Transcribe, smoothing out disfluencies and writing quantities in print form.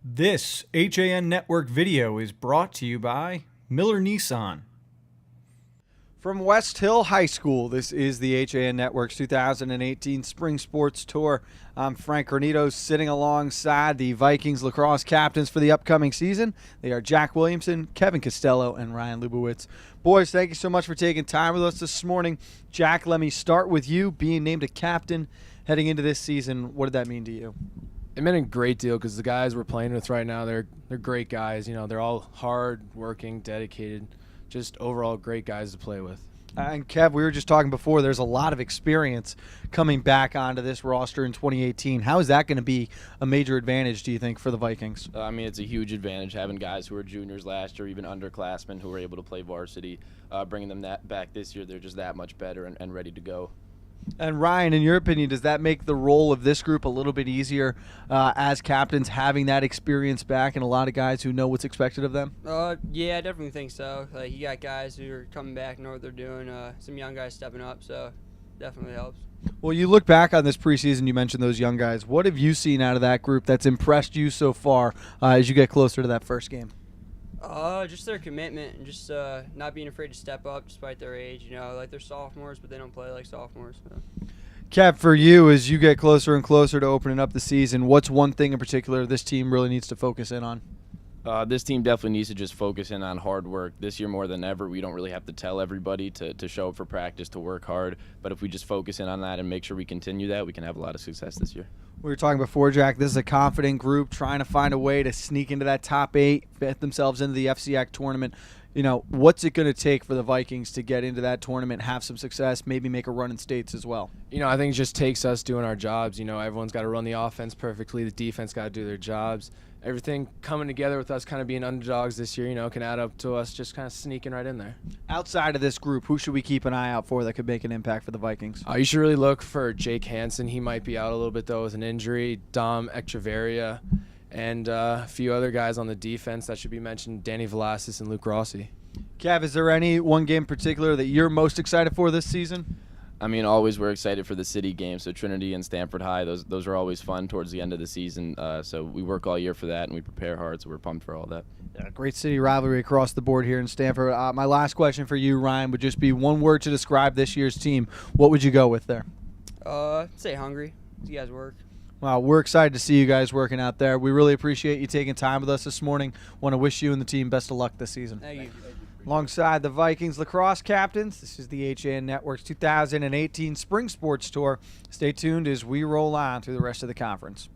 This HAN Network video is brought to you by Miller Nissan. From Westhill High School, this is the HAN Network's 2018 Spring Sports Tour. I'm Frank Granito, sitting alongside the Vikings lacrosse captains for the upcoming season. They are Jack Williamson, Kevin Costello, and Ryan Lubowitz. Boys, thank you so much for taking time with us this morning. Jack, let me start with you. Being named a captain heading into this season, what did that mean to you? It meant a great deal because the guys we're playing with right now, they're great guys. You know, they're all hard-working, dedicated, just overall great guys to play with. And Kev, we were just talking before, there's a lot of experience coming back onto this roster in 2018. How is that going to be a major advantage, do you think, for the Vikings? I mean, it's a huge advantage having guys who were juniors last year, even underclassmen who were able to play varsity. Bringing them back this year, they're just that much better and ready to go. And Ryan, in your opinion, does that make the role of this group a little bit easier as captains, having that experience back and a lot of guys who know what's expected of them? Yeah, I definitely think so. Like, you got guys who are coming back, know what they're doing, some young guys stepping up, so definitely helps. Well, you look back on this preseason, you mentioned those young guys. What have you seen out of that group that's impressed you so far as you get closer to that first game? Just their commitment and just not being afraid to step up despite their age. You know, like they're sophomores, but they don't play like sophomores. So. Kev, for you, as you get closer and closer to opening up the season, what's one thing in particular this team really needs to focus in on? This team definitely needs to just focus in on hard work. This year more than ever, we don't really have to tell everybody to show up for practice, to work hard. But if we just focus in on that and make sure we continue that, we can have a lot of success this year. We were talking before, Jack, this is a confident group trying to find a way to sneak into that top 8, get themselves into the FCIAC tournament. You know, what's it going to take for the Vikings to get into that tournament, have some success, maybe make a run in states as well? You know, I think it just takes us doing our jobs. You know, everyone's got to run the offense perfectly. The defense got to do their jobs. Everything coming together with us kind of being underdogs this year, you know, can add up to us just kind of sneaking right in there. Outside of this group, who should we keep an eye out for that could make an impact for the Vikings? You should really look for Jake Hansen. He might be out a little bit, though, with an injury. Dom Echeverria, and a few other guys on the defense that should be mentioned, Danny Velasquez and Luke Rossi. Kev, is there any one game in particular that you're most excited for this season? I mean, always we're excited for the city games, so Trinity and Stanford High, those are always fun towards the end of the season. So we work all year for that, and we prepare hard, so we're pumped for all that. Yeah, great city rivalry across the board here in Stanford. My last question for you, Ryan, would just be one word to describe this year's team. What would you go with there? Say hungry. You guys work. Well, we're excited to see you guys working out there. We really appreciate you taking time with us this morning. Want to wish you and the team best of luck this season. Thank you. Alongside the Vikings lacrosse captains, this is the HAN Network's 2018 Spring Sports Tour. Stay tuned as we roll on through the rest of the conference.